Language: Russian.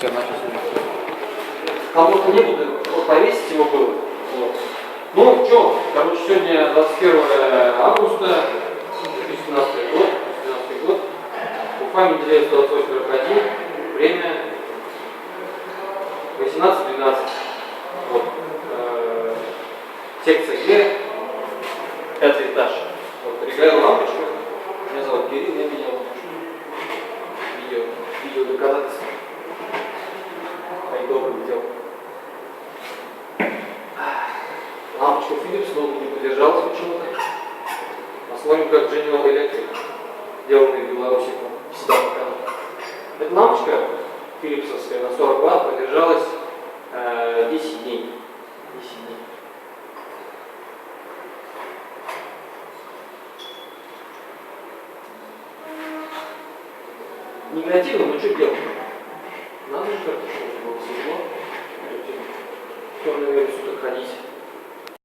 Все, начал снимать. Кому-то не буду, вот повесить его было. Вот. Ну, что, короче, сегодня 21 августа 2017 год, 2017 год. Уфа, Менделеев 2841, время 18:12. Вот. Секция Г, 5-й этаж. Вот, регаю лампочку. Меня зовут Кирилл, я менял видео доказательства моих добрых дел. Лампочка Philips долго не подержалась почему-то. Посмотрим, как General Electric, сделанный в Беларуси, всегда покажет. Эта лампочка филипсовская на 40 Вт продержалась 10 дней. 10 дней. Негативно, но что делать? Надо же как-то, чтобы было светло. В темное время суток ходить.